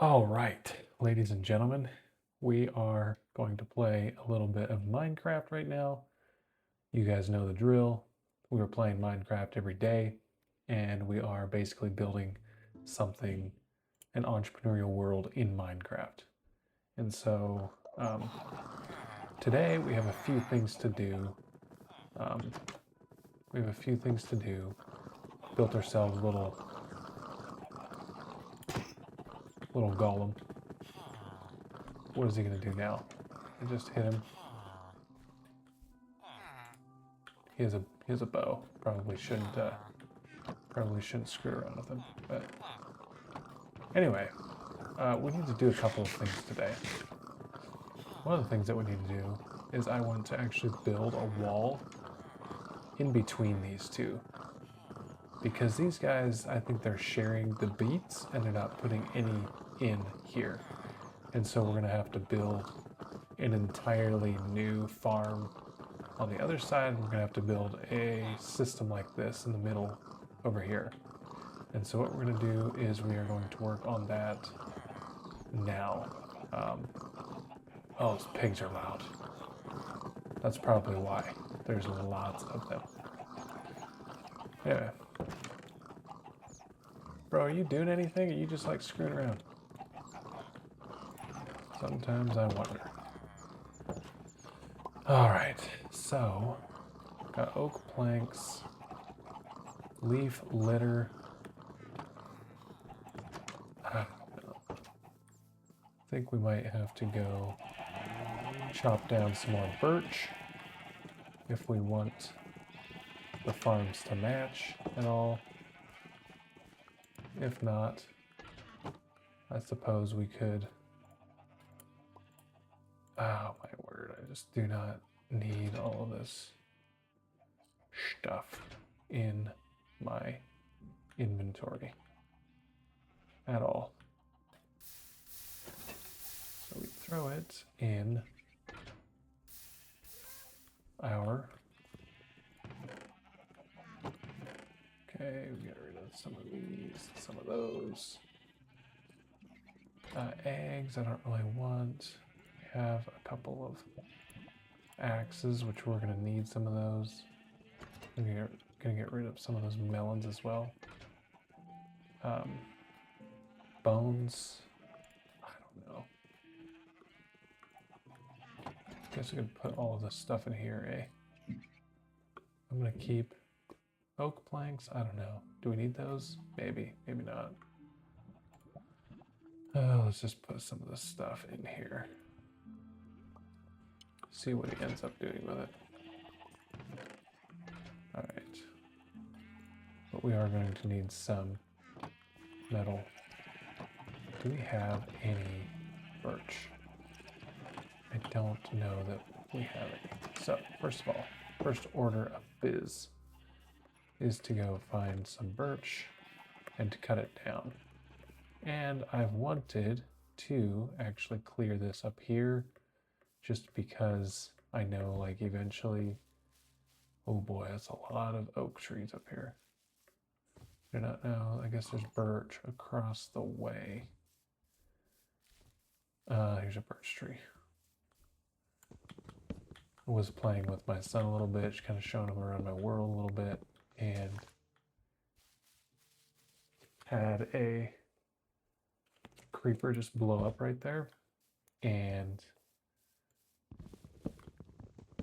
All right, ladies and gentlemen, we are going to play a little bit of Minecraft right now. You guys know the drill. We were playing Minecraft every day, and we are basically building something, an entrepreneurial world in Minecraft. And so today we have a few things to do. Um, we have a few things to do. Built ourselves a little golem. What is he gonna do now? I just hit him. He has a bow. Probably shouldn't screw around with him. But anyway, we need to do a couple of things today. One of the things that we need to do is I want to actually build a wall in between these two. Because these guys, I think they're sharing the beats and they're not putting any in here. And so we're going to have to build an entirely new farm on the other side. We're going to have to build a system like this in the middle over here. And so what we're going to do is we are going to work on that now. Oh, those pigs are loud. That's probably why. There's lots of them. Anyway. Bro, are you doing anything or are you just like screwing around? Sometimes I wonder. Alright, so got oak planks, leaf litter. I think we might have to go chop down some more birch if we want the farms to match at all. If not, I suppose we could. Oh my word, I just do not need all of this stuff in my inventory at all. So we throw it in our. Okay, we get rid of some of these, some of those. Eggs, I don't really want. We have a couple of axes, which we're going to need some of those. I'm going to get rid of some of those melons as well. Bones. I don't know. Guess we could put all of this stuff in here, eh? I'm going to keep oak planks. I don't know. Do we need those? Maybe. Maybe not. Let's just put some of this stuff in here. See what he ends up doing with it. Alright. But we are going to need some metal. Do we have any birch? I don't know that we have any. So, first of all, first order of biz is to go find some birch and to cut it down. And I've wanted to actually clear this up here just because I know like eventually, oh boy, that's a lot of oak trees up here. I do not know, I guess there's birch across the way. Here's a birch tree. I was playing with my son a little bit, just kind of showing him around my world a little bit, and had a creeper just blow up right there and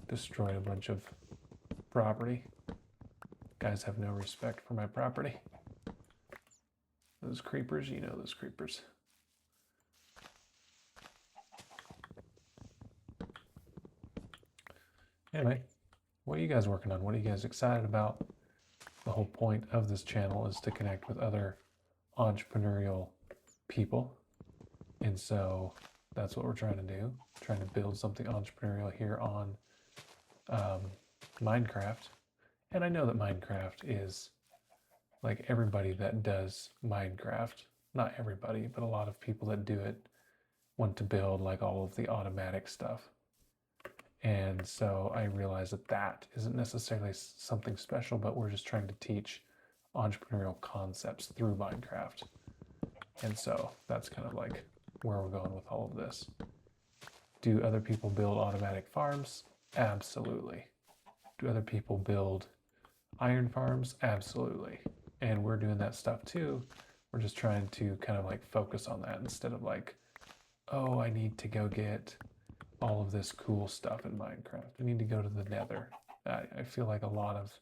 destroyed a bunch of property. Guys have no respect for my property. Those creepers, you know those creepers. Anyway, what are you guys working on? What are you guys excited about? The whole point of this channel is to connect with other entrepreneurial people. And so that's what we're trying to do, trying to build something entrepreneurial here on Minecraft. And I know that Minecraft is like everybody that does Minecraft, not everybody, but a lot of people that do it want to build like all of the automatic stuff. And so I realize that that isn't necessarily something special, but we're just trying to teach entrepreneurial concepts through Minecraft. And so that's kind of like where we're going with all of this. Do other people build automatic farms? Absolutely. Do other people build iron farms? Absolutely. And we're doing that stuff too. We're just trying to kind of like focus on that instead of like, oh, I need to go get all of this cool stuff in Minecraft. I need to go to the Nether. I feel like a lot of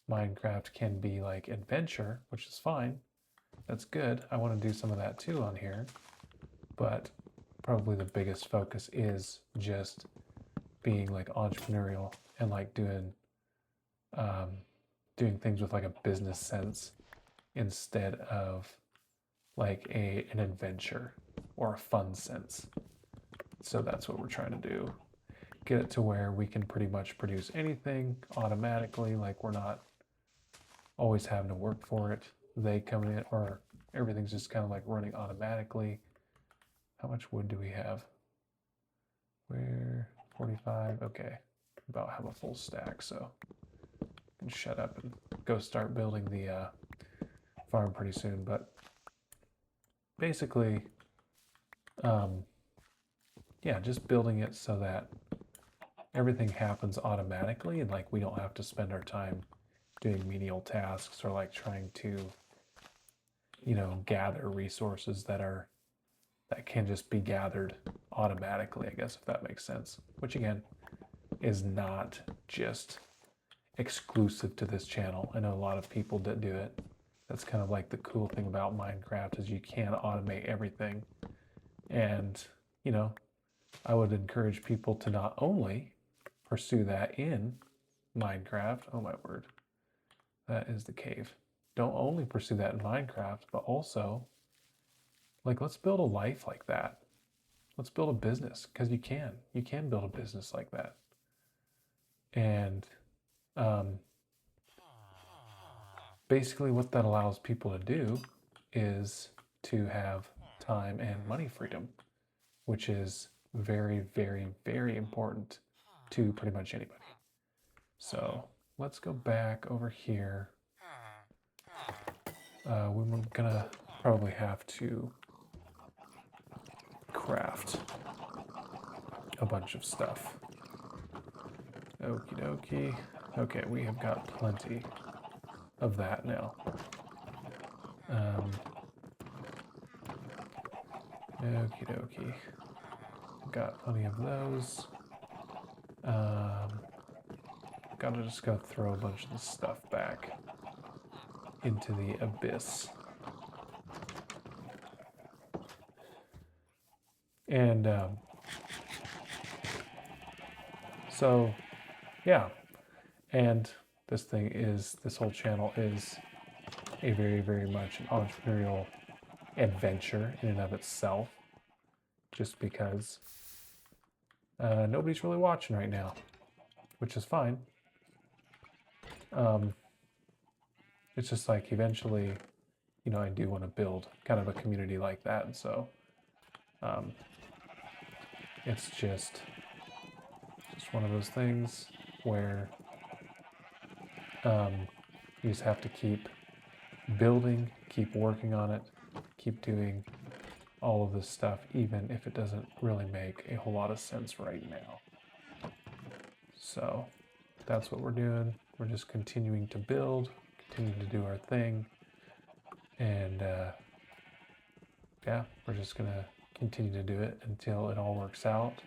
Minecraft can be like adventure, which is fine. That's good. I want to do some of that too on here. But probably the biggest focus is just being like entrepreneurial and like doing things with like a business sense instead of like an adventure or a fun sense. So that's what we're trying to do. Get it to where we can pretty much produce anything automatically, like we're not always having to work for it. They come in, or everything's just kind of like running automatically. How much wood do we have? We're 45. Okay, about have a full stack, so I can shut up and go start building the farm pretty soon. But basically, yeah, just building it so that everything happens automatically and like we don't have to spend our time doing menial tasks or like trying to, you know, gather resources that can just be gathered automatically, I guess, if that makes sense. Which again is not just exclusive to this channel. I know a lot of people that do it. That's kind of like the cool thing about Minecraft is you can automate everything. And, you know, I would encourage people to not only pursue that in Minecraft, oh my word, that is the cave. Don't only pursue that in Minecraft, but also, like, let's build a life like that. Let's build a business, because you can. You can build a business like that. And basically what that allows people to do is to have time and money freedom, which is very, very, very important to pretty much anybody. So let's go back over here. We're gonna probably have to craft a bunch of stuff. Okie dokie. Okay, we have got plenty of that now. Okie dokie. Got plenty of those. Gotta just go throw a bunch of this stuff back into the abyss. And so, yeah. And this whole channel is a very, very much an entrepreneurial adventure in and of itself, just because nobody's really watching right now, which is fine. It's just like eventually, you know, I do want to build kind of a community like that, and so it's just one of those things where you just have to keep building, keep working on it, keep doing all of this stuff, even if it doesn't really make a whole lot of sense right now. So that's what we're doing. We're just continuing to build, continuing to do our thing. And yeah, we're just gonna continue to do it until it all works out.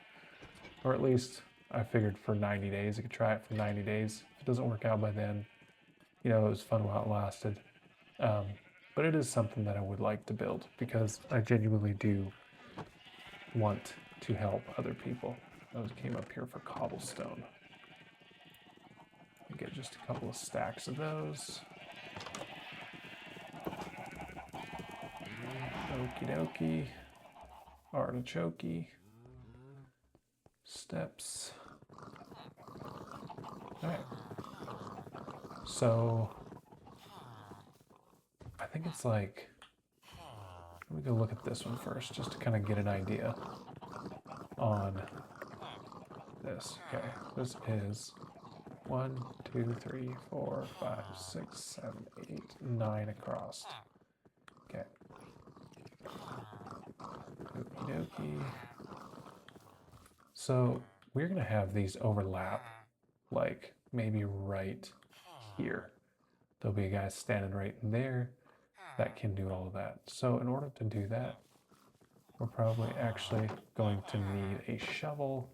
Or at least I figured for 90 days, I could try it for 90 days. If it doesn't work out by then, you know, it was fun while it lasted. But it is something that I would like to build because I genuinely do want to help other people. I came up here for cobblestone. Get just a couple of stacks of those. Okie dokie. Artichoke. Steps. Alright. So I think it's like, let me go look at this one first just to kind of get an idea on this. Okay, this is 1, 2, 3, 4, 5, 6, 7, 8, 9 across. Okay. So we're going to have these overlap, like maybe right here. There'll be a guy standing right there that can do all of that. So in order to do that, we're probably actually going to need a shovel,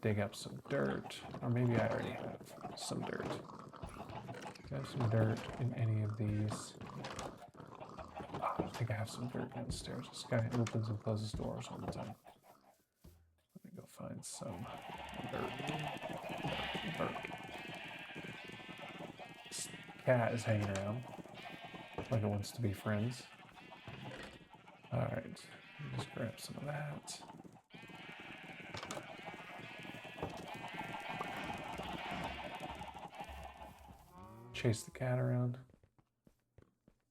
dig up some dirt, or maybe I already have some dirt. Do I have some dirt in any of these? Oh, I think I have some dirt downstairs. This guy opens and closes doors all the time. Let me go find some dirt. Dirt. This cat is hanging around like it wants to be friends. All right, just grab some of that. Chase the cat around.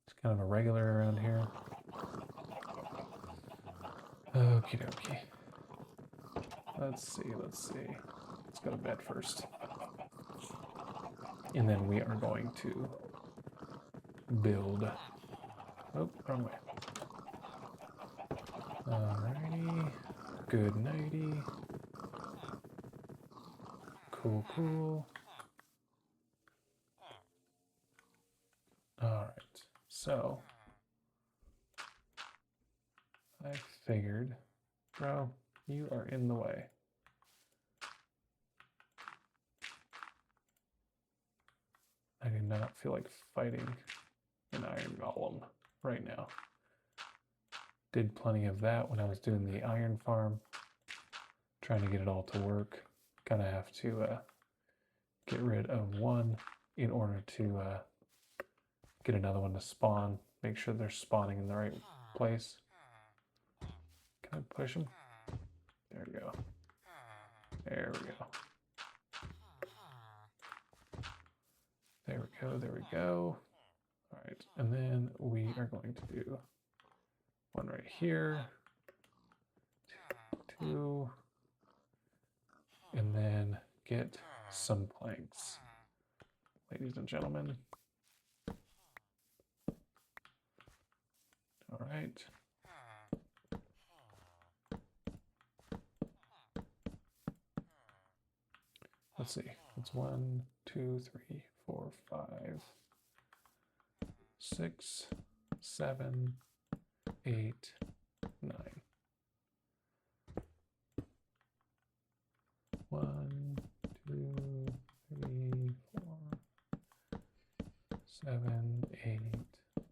It's kind of a regular around here. Okie dokie. Let's see. Let's go to bed first. And then we are going to build. Oh, wrong way. Alrighty. Good nighty. Cool, cool. Alright, so I figured, bro, you are in the way. I do not feel like fighting an iron golem right now. Did plenty of that when I was doing the iron farm, trying to get it all to work. Kind of have to get rid of one in order to get another one to spawn. Make sure they're spawning in the right place. Can I push them? There we go. There we go. There we go, there we go. All right, and then we are going to do one right here, two, and then get some planks. Ladies and gentlemen. All right. Let's see. It's 1, 2, 3, 4, 5, 6, 7, 8, 9. 1, 2, 3, 4, 7, 8,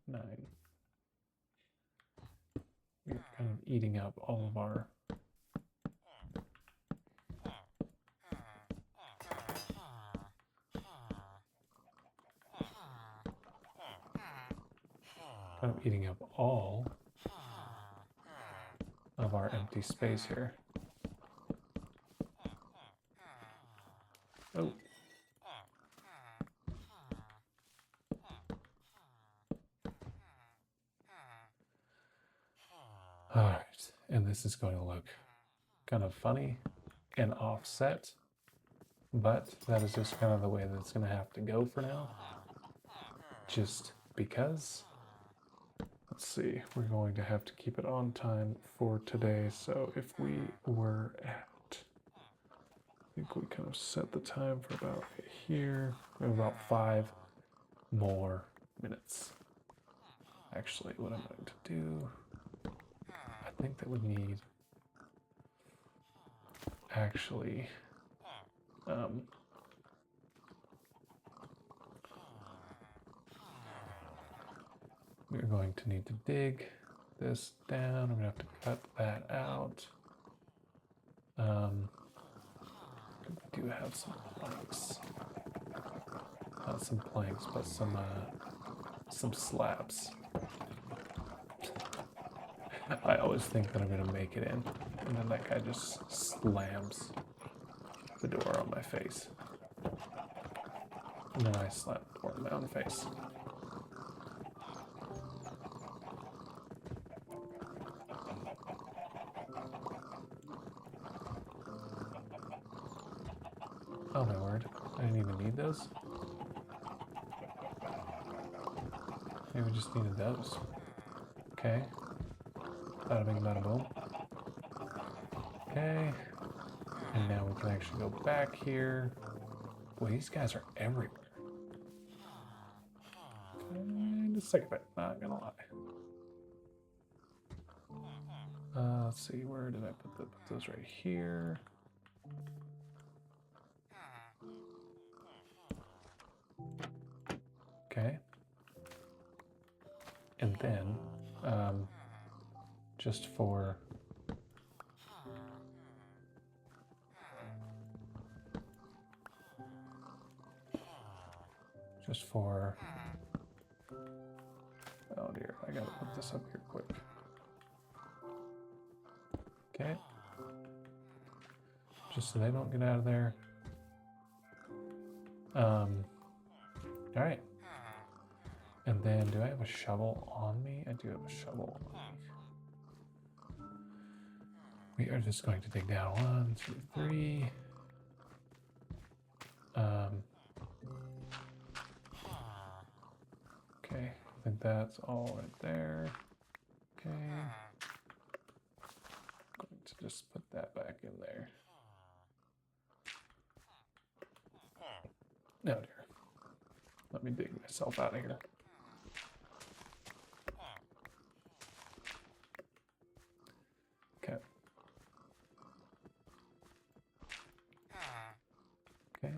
9. We're kind of eating up all of our empty space here. Oh. All right, and this is going to look kind of funny and offset, but that is just kind of the way that it's going to have to go for now. Just because. Let's see, we're going to have to keep it on time for today. So if we were at, I think we kind of set the time for about here, about 5 more minutes. Actually, what I'm going to do, I think that we need, actually, we're going to need to dig this down. I'm gonna have to cut that out. We do have some planks. Not some planks, but some slabs. I always think that I'm gonna make it in, and then that guy just slams the door on my face. And then I slam the door in my own face. Oh my word, I didn't even need those. Maybe we just needed those. Okay. Bada bing, bada boom. Okay. And now we can actually go back here. Boy, these guys are everywhere. Kind of sick of it, not gonna lie. Let's see, where did I put those right here? Okay. And then, just for oh dear, I gotta put this up here quick. Okay. Just so they don't get out of there. All right. And then, do I have a shovel on me? I do have a shovel on me. We are just going to dig down 1, 2, 3. Okay, I think that's all right there. Okay. I'm going to just put that back in there. No, dear. Let me dig myself out of here. Okay. Okay.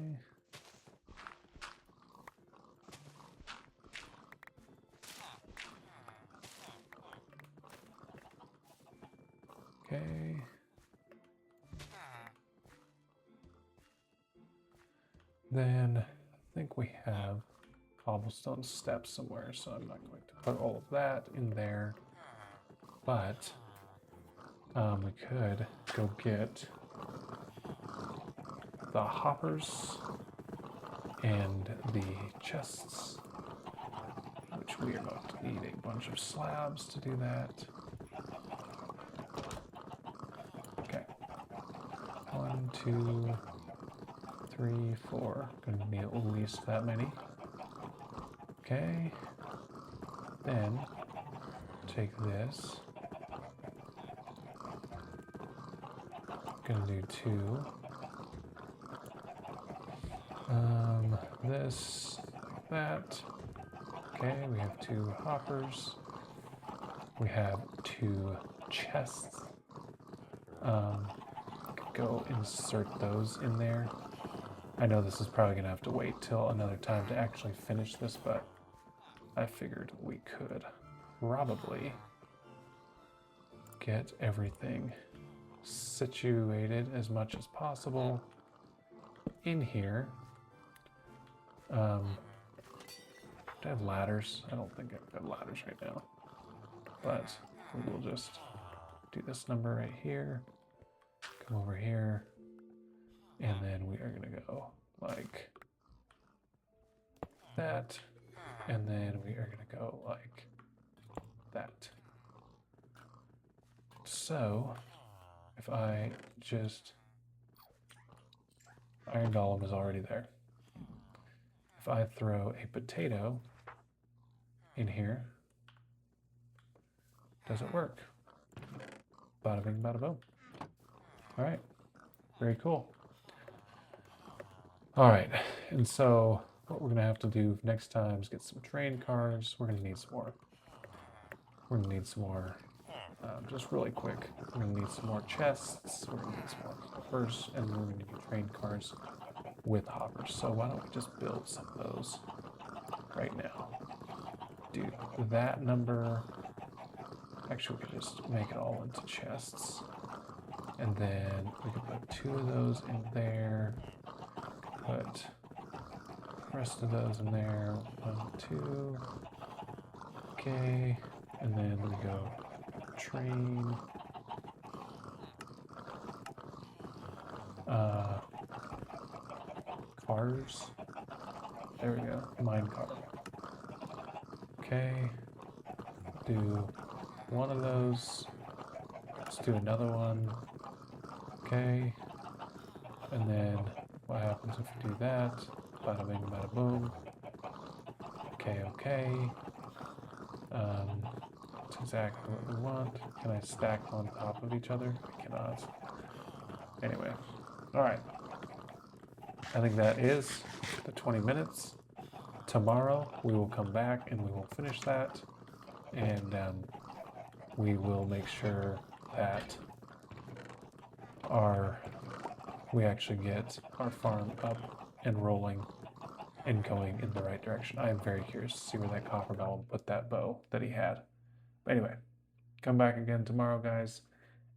Okay. Then I think we have cobblestone steps somewhere, so I'm not going to put all of that in there. But we could go get the hoppers and the chests, which we are going to need a bunch of slabs to do that. Okay. 1, 2, 3, 4. Gonna need at least that many. Okay. Then take this. Gonna do 2. This, like that. Okay, we have 2 hoppers. We have 2 chests. Go insert those in there. I know this is probably gonna have to wait till another time to actually finish this, but I figured we could probably get everything situated as much as possible in here. Do I have ladders? I don't think I've got ladders right now, but we'll just do this number right here, come over here, and then we are gonna go like that, and then we are gonna go like that. So if I just, Iron Golem is already there. If I throw a potato in here, does it work? Bada bing, bada boom. All right, very cool. All right, and so what we're gonna have to do next time is get some train cars. We're gonna need some more. We're gonna need some more, just really quick. We're gonna need some more chests. We're gonna need some more hoppers, and we're gonna need train cars with hoppers. So why don't we just build some of those right now? Do that number. Actually, we could just make it all into chests. And then we could put 2 of those in there. Put the rest of those in there. 1, 2. Okay. And then we go train. Cars. There we go. Mine car. Okay. Do 1 of those. Let's do another one. Okay. And then what happens if we do that? Bada bing, bada boom. Okay, okay. That's exactly what we want. Can I stack on top of each other? I cannot. Anyway, All right. I think that is the 20 minutes. Tomorrow we will come back and we will finish that, and we will make sure that we actually get our farm up and rolling and going in the right direction. I am very curious to see where that copper golem put that bow that he had. But anyway, come back again tomorrow, guys,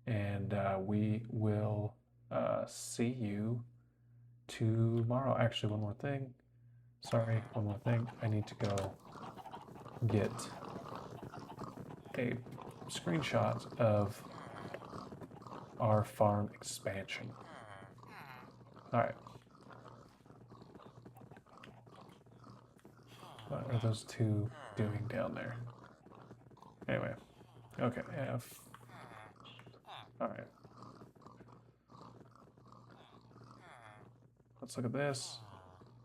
and we will see you tomorrow. Actually, one more thing. Sorry, one more thing. I need to go get a screenshot of our farm expansion. All right. What are those two doing down there? Anyway, okay, all right. Let's look at this.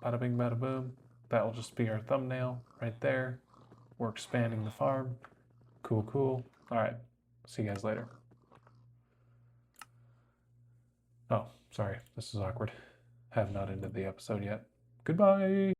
Bada bing, bada boom. That will just be our thumbnail right there. We're expanding the farm. Cool, cool. All right. See you guys later. Oh, sorry. This is awkward. Have not ended the episode yet. Goodbye.